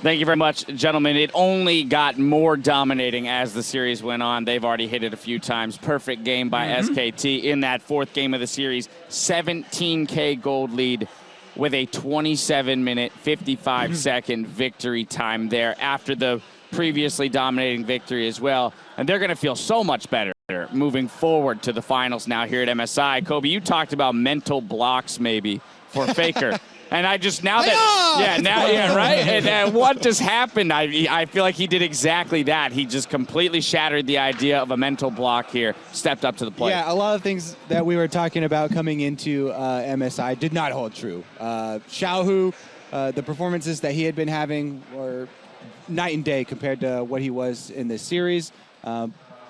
Thank you very much, gentlemen. It only got more dominating as the series went on. They've already hit it a few times. Perfect game by SKT in that fourth game of the series. 17K gold lead with a 27-minute, 55-second victory time there after the previously dominating victory as well. And they're going to feel so much better moving forward to the finals now here at MSI. Kobe, you talked about mental blocks maybe for Faker. And I just, now that, right? And what just happened, I feel like he did exactly that. He just completely shattered the idea of a mental block here, stepped up to the plate. Yeah, a lot of things that we were talking about coming into MSI did not hold true. Xiaohu, the performances that he had been having were night and day compared to what he was in this series.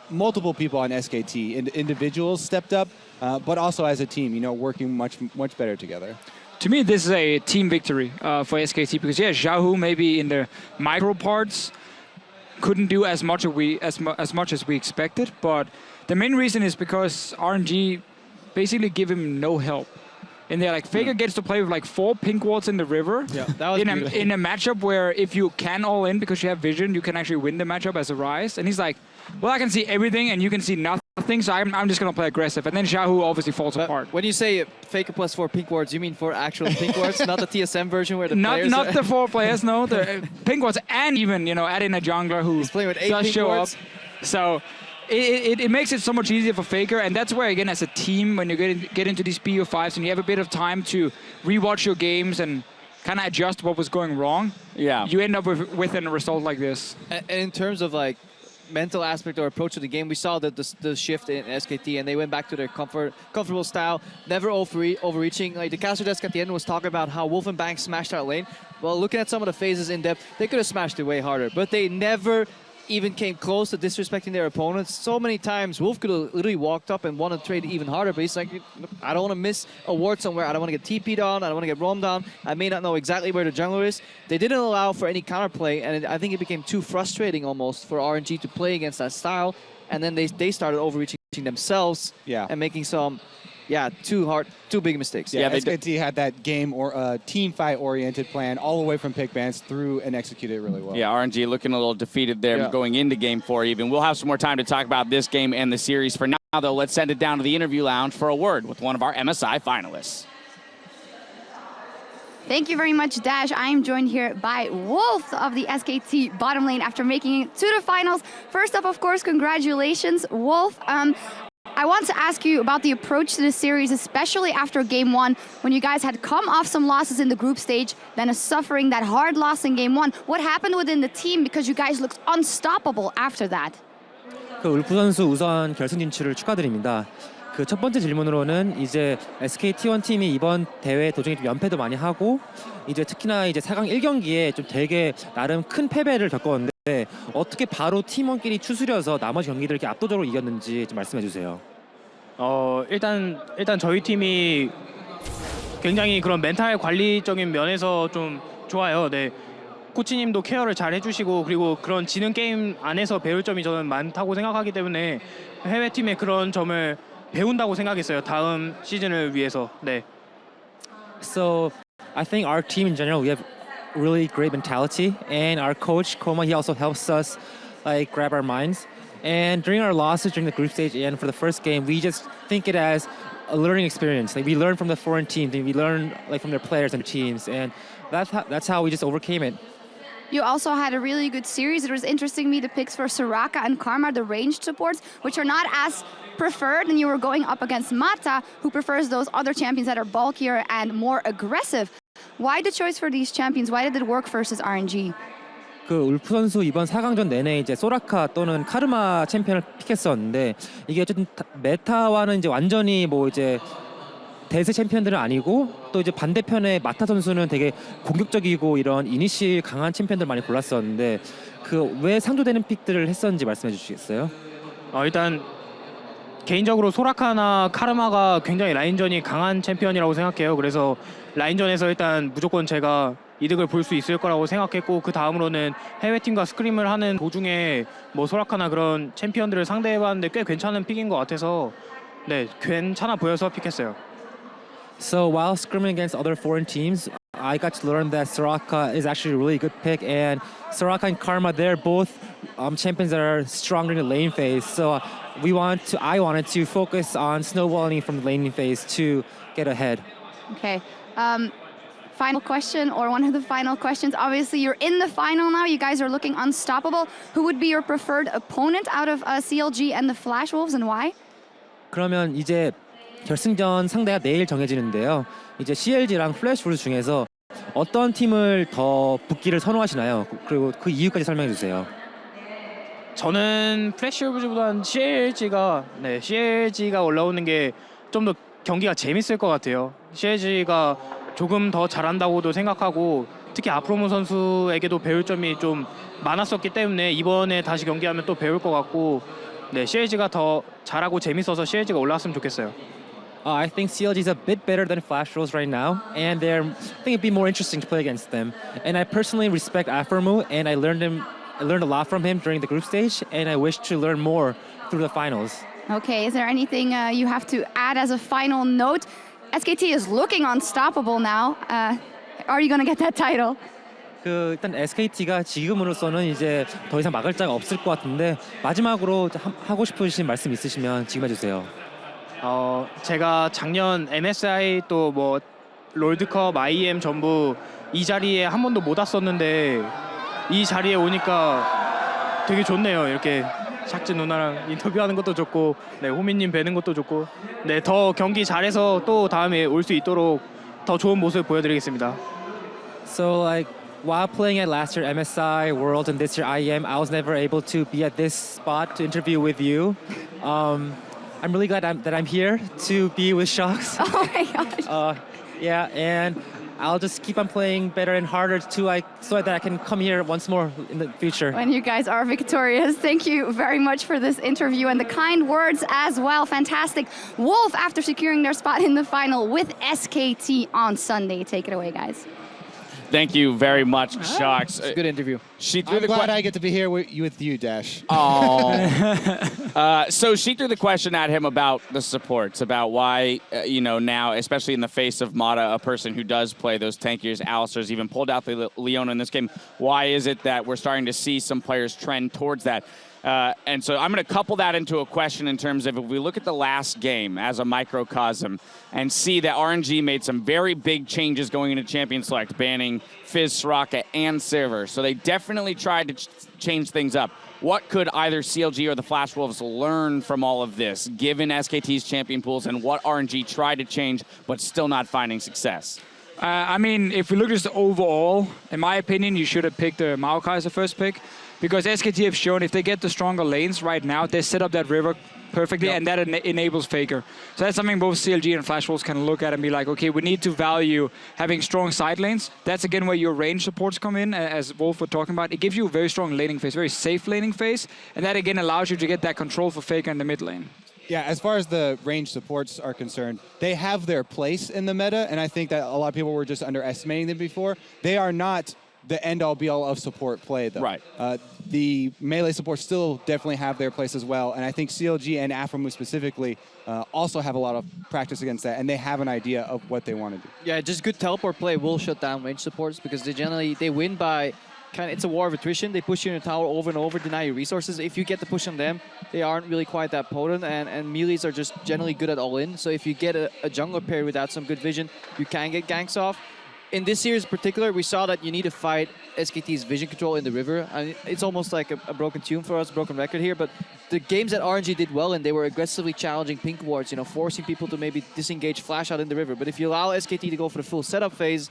Multiple people on SKT, individuals stepped up, but also as a team, you know, working much better together. To me, this is a team victory for SKT because, yeah, Xiaohu maybe in the micro parts couldn't do as much as we expected, but the main reason is because RNG basically give him no help. And they're like, Faker gets to play with like 4 pink wards in the river. Yeah, that was in a matchup where if you can all in because you have vision, you can actually win the matchup as a Rise. And he's like, well, I can see everything and you can see nothing, so I'm just going to play aggressive. And then Xiaohu obviously falls apart. When you say Faker plus 4 pink wards, you mean 4 actual pink wards, not the TSM version where the players Not the 4 players, no. The pink wards, and even, you know, add in a jungler who He's playing with 8 does pink show wards. up. So it makes it so much easier for Faker, and that's where, again, as a team, when you get into these BO5s and you have a bit of time to rewatch your games and kind of adjust what was going wrong, you end up with a result like this. And in terms of like mental aspect or approach to the game, we saw the shift in SKT, and they went back to their comfortable style, never overreaching. Like the caster desk at the end was talking about how Wolf and Bang smashed our lane. Well, looking at some of the phases in depth, they could have smashed it way harder, but they never even came close to disrespecting their opponents. So many times, Wolf could have literally walked up and wanted to trade even harder, but he's like, I don't want to miss a ward somewhere. I don't want to get TP'd on. I don't want to get roamed on. I may not know exactly where the jungler is. They didn't allow for any counterplay, and I think it became too frustrating almost for RNG to play against that style. And then they started overreaching themselves and making some two big mistakes. Yeah, SKT had that game or team fight oriented plan all the way from pick bans through and executed really well. Yeah, RNG looking a little defeated there going into game 4 even. We'll have some more time to talk about this game and the series. For now, though, let's send it down to the interview lounge for a word with one of our MSI finalists. Thank you very much, Dash. I am joined here by Wolf of the SKT bottom lane after making it to the finals. First up, of course, congratulations, Wolf. I want to ask you about the approach to the series, especially after game 1, when you guys had come off some losses in the group stage, then suffering that hard loss in game 1. What happened within the team? Because you guys looked unstoppable after that. 울프 선수 우선 결승 진출을 축하드립니다. 그 첫 번째 질문으로는 이제 SKT T1 팀이 이번 대회 도중에 좀 연패도 많이 하고 이제 특히나 이제 4강 1경기에 좀 되게 나름 큰 패배를 겪었는데 어떻게 바로 팀원끼리 추스려서 나머지 경기들 이렇게 압도적으로 이겼는지 좀 말씀해 주세요. 일단 저희 팀이 굉장히 그런 멘탈 관리적인 면에서 좀 좋아요. 네. 코치님도 케어를 잘 해주시고 그리고 그런 지능 게임 안에서 배울 점이 저는 많다고 생각하기 때문에 해외 팀의 그런 점을 배운다고 생각했어요. 다음 시즌을 위해서. 네. So I think our team in general we have really great mentality, and our coach Koma, he also helps us like grab our minds. And during our losses during the group stage and for the first game, we just think it as a learning experience. Like we learn from the foreign teams, and we learn like from their players and teams, and that's how we just overcame it. You also had a really good series. It was interesting to me the picks for Soraka and Karma, the ranged supports, which are not as preferred, and you were going up against Mata, who prefers those other champions that are bulkier and more aggressive. Why the choice for these champions? Why did it work versus RNG? 그 울프 선수 이번 4강전 내내 이제 소라카 또는 카르마 챔피언을 픽했었는데 이게 어쨌든 메타와는 이제 완전히 뭐 이제 대세 챔피언들은 아니고 또 이제 반대편에 마타 선수는 되게 공격적이고 이런 이니시 강한 챔피언들 많이 골랐었는데 그 왜 상조되는 픽들을 했었는지 말씀해 주시겠어요? 일단 개인적으로 소라카나 카르마가 굉장히 라인전이 강한 챔피언이라고 생각해요. 그래서 라인전에서 일단 무조건 제가 이득을 볼 수 있을 거라고 생각했고 그 다음으로는 해외팀과 스크림을 하는 도중에 뭐 소라카나 그런 챔피언들을 상대해봤는데 꽤 괜찮은 픽인 것 같아서 네, 괜찮아 보여서 픽했어요. So while scrimming against other foreign teams, I got to learn that Soraka is actually a really good pick, and Soraka and Karma, they're both champions that are stronger in the lane phase. So I wanted to focus on snowballing from the laning phase to get ahead. Okay. Final question, or one of the final questions. Obviously, you're in the final now. You guys are looking unstoppable. Who would be your preferred opponent out of CLG and the Flash Wolves, and why? 그러면 이제 결승전 상대가 내일 정해지는데요. 이제 CLG랑 플래시 wolves 중에서 어떤 팀을 더 붙기를 선호하시나요? 그리고 그 이유까지 설명해 주세요. 저는 플래시 오브즈보다는 CLG가 올라오는 게 좀 더 경기가 재밌을 것 같아요. CLG가 조금 더 잘한다고도 생각하고 특히 아프로모 선수에게도 배울 점이 좀 많았었기 때문에 이번에 다시 경기하면 또 배울 것 같고 CLG가 더 잘하고 재밌어서 CLG가 올라왔으면 좋겠어요. I think CLG is a bit better than Flash Wolves right now, and I think it'd be more interesting to play against them. And I personally respect Aphromu, and I learned a lot from him during the group stage, and I wish to learn more through the finals. Okay, is there anything you have to add as a final note? SKT is looking unstoppable now. Are you going to get that title? 일단 SKT가 지금으로서는 이제 더 이상 막을 자가 없을 것 같은데 마지막으로 하고 싶으신 말씀 있으시면 지금 해주세요. 제가 작년 MSI 또 뭐 롤드컵, IEM 전부 이 자리에 한 번도 못 왔었는데 이 자리에 오니까 되게 좋네요. 이렇게 샥즈 누나랑 인터뷰하는 것도 좋고, 호미님 뵈는 것도 좋고, 더 경기 잘해서 또 다음에 올 수 있도록 더 좋은 모습 보여드리겠습니다. So while playing at last year MSI World and this year IEM, I was never able to be at this spot to interview with you. I'm really glad that I'm here to be with Shox. Oh my gosh. Yeah, and I'll just keep on playing better and harder so that I can come here once more in the future. When you guys are victorious. Thank you very much for this interview and the kind words as well. Fantastic. Wolf, after securing their spot in the final with SKT on Sunday. Take it away, guys. Thank you very much, Shox. It's a good interview. I'm glad I get to be here with you, Dash. Oh. So she threw the question at him about the supports, about why, now, especially in the face of Mata, a person who does play those tankiers, Alistar's even pulled out the Leona in this game. Why is it that we're starting to see some players trend towards that? And so I'm going to couple that into a question in terms of if we look at the last game as a microcosm and see that RNG made some very big changes going into Champion Select, banning Fizz, Soraka, and Silver. So they definitely tried to change things up. What could either CLG or the Flash Wolves learn from all of this, given SKT's champion pools and what RNG tried to change but still not finding success? I mean, if we look just overall, in my opinion, you should have picked Maokai as the first pick. Because SKT have shown if they get the stronger lanes right now, they set up that river perfectly, and that enables Faker. So that's something both CLG and Flash Wolves can look at and be like, okay, we need to value having strong side lanes. That's again where your range supports come in, as Wolf were talking about. It gives you a very strong laning phase, very safe laning phase, and that again allows you to get that control for Faker in the mid lane. Yeah, as far as the range supports are concerned, they have their place in the meta, and I think that a lot of people were just underestimating them before. They are not the end-all, be-all of support play, though. Right. The melee supports still definitely have their place as well, and I think CLG and Aphromu specifically also have a lot of practice against that, and they have an idea of what they want to do. Yeah, just good teleport play will shut down range supports because they win by it's a war of attrition. They push you in a tower over and over, deny you resources. If you get the push on them, they aren't really quite that potent, and melees are just generally good at all-in. So if you get a jungler pair without some good vision, you can get ganks off. In this series in particular, we saw that you need to fight SKT's vision control in the river. I mean, it's almost like a broken tune for us, broken record here, but the games that RNG did well in, they were aggressively challenging pink wards, forcing people to maybe disengage flash out in the river. But if you allow SKT to go for the full setup phase,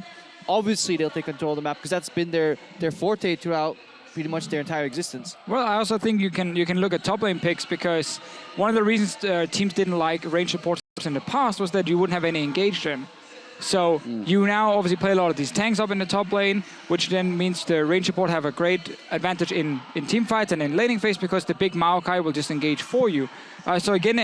obviously they'll take control of the map because that's been their forte throughout pretty much their entire existence. Well, I also think you can look at top lane picks because one of the reasons teams didn't like range supports in the past was that you wouldn't have any engagement. So you now obviously play a lot of these tanks up in the top lane, which then means the range support have a great advantage in team fights and in laning phase because the big Maokai will just engage for you. So again,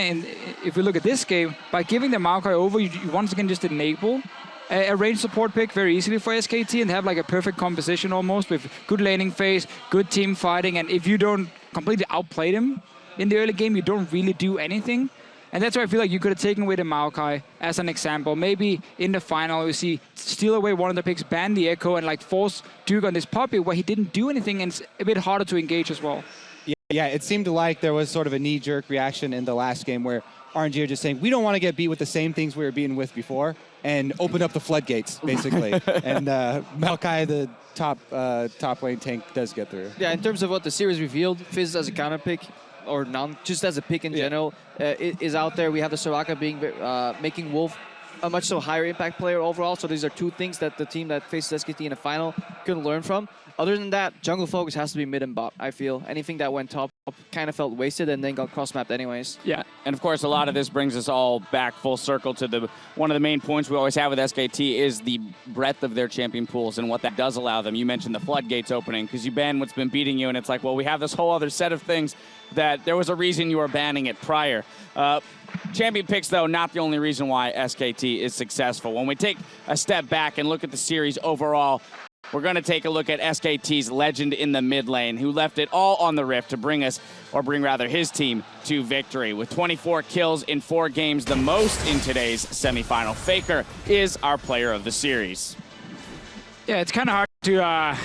if we look at this game, by giving the Maokai over, you once again just enable a range support pick very easily for SKT and have like a perfect composition almost with good laning phase, good team fighting, and if you don't completely outplay them in the early game, you don't really do anything. And that's why I feel like you could have taken away the Maokai as an example. Maybe in the final, we see steal away one of the picks, ban the Echo, and like force Duke on this puppy where he didn't do anything, and it's a bit harder to engage as well. Yeah, it seemed like there was sort of a knee-jerk reaction in the last game where RNG are just saying, we don't want to get beat with the same things we were beaten with before, and open up the floodgates, basically. And Maokai, the top lane tank, does get through. Yeah, in terms of what the series revealed, Fizz as a counter pick, or just as a pick in general, is out there. We have the Soraka making Wolf a much higher impact player overall. So these are two things that the team that faces SKT in the final could learn from. Other than that, jungle focus has to be mid and bot, I feel. Anything that went top kind of felt wasted and then got cross-mapped anyways. Yeah, and of course, a lot of this brings us all back full circle to one of the main points we always have with SKT is the breadth of their champion pools and what that does allow them. You mentioned the floodgates opening because you ban what's been beating you, and it's like, well, we have this whole other set of things that there was a reason you were banning it prior. Champion picks, though, not the only reason why SKT is successful. When we take a step back and look at the series overall, we're going to take a look at SKT's legend in the mid lane, who left it all on the Rift to bring his team to victory. With 24 kills in 4 games, the most in today's semifinal. Faker is our player of the series. Yeah, it's kind of hard to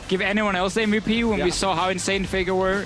give anyone else the MVP when we saw how insane Faker were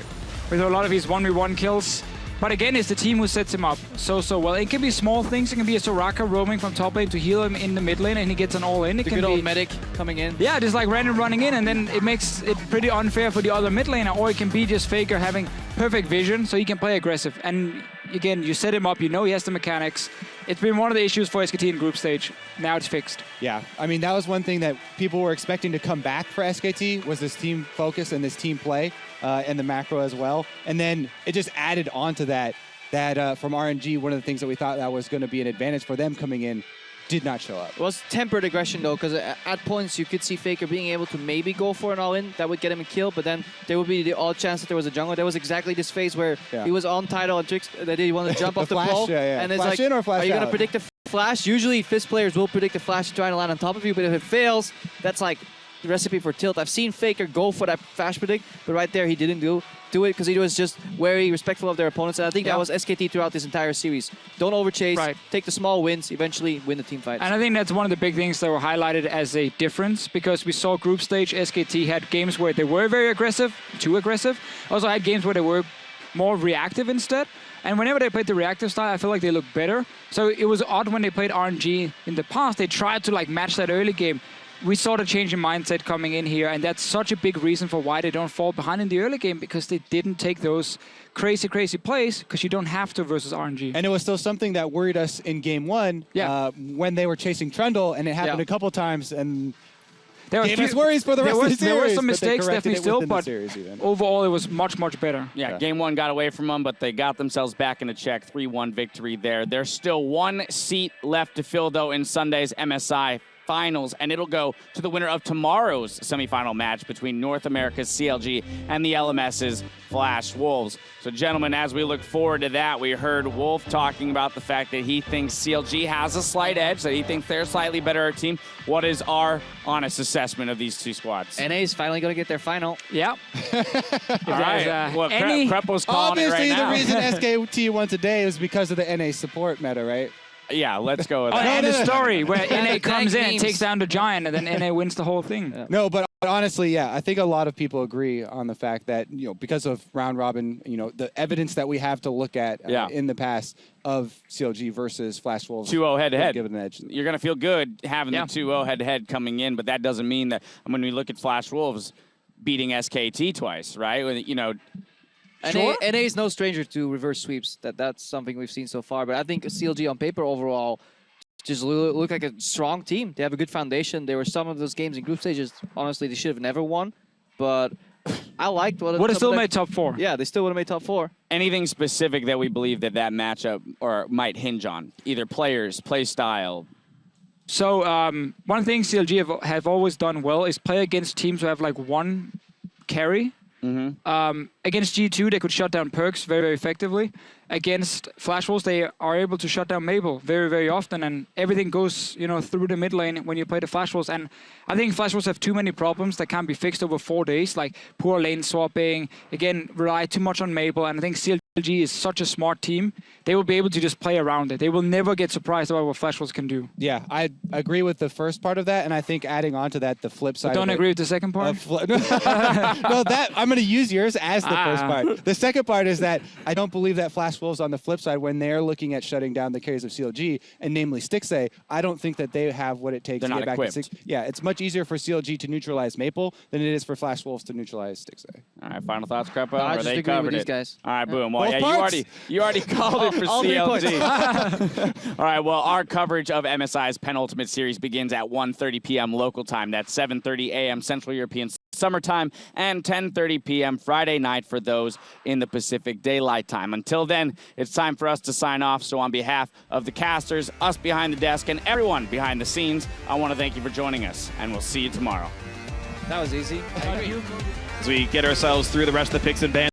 with a lot of his 1v1 kills. But again, it's the team who sets him up so well. It can be small things. It can be a Soraka roaming from top lane to heal him in the mid lane, and he gets an all-in. It The can good be old medic coming in. Yeah, just like random running in, and then it makes it pretty unfair for the other mid laner. Or it can be just Faker having perfect vision, so he can play aggressive. And again, you set him up, you know he has the mechanics. It's been one of the issues for SKT in group stage. Now it's fixed. Yeah, I mean, that was one thing that people were expecting to come back for SKT, was this team focus and this team play, and the macro as well. And then it just added on to that from RNG, one of the things that we thought that was going to be an advantage for them coming in did not show up. It was tempered aggression, though, because at points you could see Faker being able to maybe go for an all-in that would get him a kill, but then there would be the odd chance that there was a jungle. There was exactly this phase where he was on title and Trix that he wanted to jump off the pole. And it's flash like, in or flash are you going out? to predict a flash? Usually Fizz players will predict a flash to try to land on top of you, but if it fails, that's like the recipe for tilt. I've seen Faker go for that flash predict, but right there he didn't do it because he was just very respectful of their opponents. And I think that was SKT throughout this entire series. Don't overchase, take the small wins, eventually win the team fights. And I think that's one of the big things that were highlighted as a difference, because we saw group stage SKT had games where they were very aggressive, too aggressive. Also had games where they were more reactive instead. And whenever they played the reactive style, I feel like they looked better. So it was odd when they played RNG in the past. They tried to like match that early game. We saw the change in mindset coming in here, and that's such a big reason for why they don't fall behind in the early game, because they didn't take those crazy plays, because you don't have to versus RNG. And it was still something that worried us in game 1 when they were chasing Trundle, and it happened a couple times, and gave us worries for the rest of the series. There were some mistakes definitely still, but overall it was much better. Yeah, game 1 got away from them, but they got themselves back in a check. 3-1 victory there. There's still 1 seat left to fill, though, in Sunday's MSI Finals, and it'll go to the winner of tomorrow's semifinal match between North America's CLG and the LMS's Flash Wolves. So, gentlemen, as we look forward to that, we heard Wolf talking about the fact that he thinks CLG has a slight edge, that he thinks they're a slightly better team. What is our honest assessment of these two squads? NA is finally going to get their final. Yeah. All right. Well, Crepo's calling obviously, it right now. the reason SKT won today is because of the NA support meta, right? Yeah, let's go with that. And the story where NA comes in and takes down the Giant, and then NA wins the whole thing. Yeah. No, but honestly, yeah, I think a lot of people agree on the fact that, because of round robin, the evidence that we have to look at in the past of CLG versus Flash Wolves. 2-0 head-to-head. Give it an edge. You're going to feel good having the 2-0 head-to-head coming in, but that doesn't mean that when we look at Flash Wolves beating SKT twice, right? NA is no stranger to reverse sweeps. That's something we've seen so far. But I think CLG on paper overall just look like a strong team. They have a good foundation. There were some of those games in group stages, honestly, they should have never won. But I liked what... Would have still made top 4. Yeah, they still would have made top 4. Anything specific that we believe that matchup or might hinge on? Either players, play style? So one thing CLG have always done well is play against teams who have like one carry. Against G2, they could shut down Perks very effectively. Against Flash Wolves, they are able to shut down Mabel very often, and everything goes through the mid lane when you play the Flash Wolves. And I think Flash Wolves have too many problems that can't be fixed over 4 days, like poor lane swapping, again, rely too much on Mabel, and I think CLG CLG is such a smart team, they will be able to just play around it. They will never get surprised about what Flash Wolves can do. Yeah, I agree with the first part of that, and I think adding on to that, the flip side. Don't agree with the second part? No, that I'm going to use yours as the first part. The second part is that I don't believe that Flash Wolves on the flip side, when they're looking at shutting down the carries of CLG, and namely Stixay, I don't think that they have what it takes to get back to 6. Yeah, it's much easier for CLG to neutralize Maple than it is for Flash Wolves to neutralize Stixay. All right, final thoughts, Crepo? I Or just they agree covered with these it? guys. All right, boom. Well, Both yeah, parts? you already called it for All 3 points. CLG. All right, well, our coverage of MSI's penultimate series begins at 1:30 p.m. local time. That's 7:30 a.m. Central European Summertime and 10:30 p.m. Friday night for those in the Pacific Daylight Time. Until then, it's time for us to sign off. So on behalf of the casters, us behind the desk, and everyone behind the scenes, I want to thank you for joining us, and we'll see you tomorrow. That was easy. As we get ourselves through the rest of the picks and bans.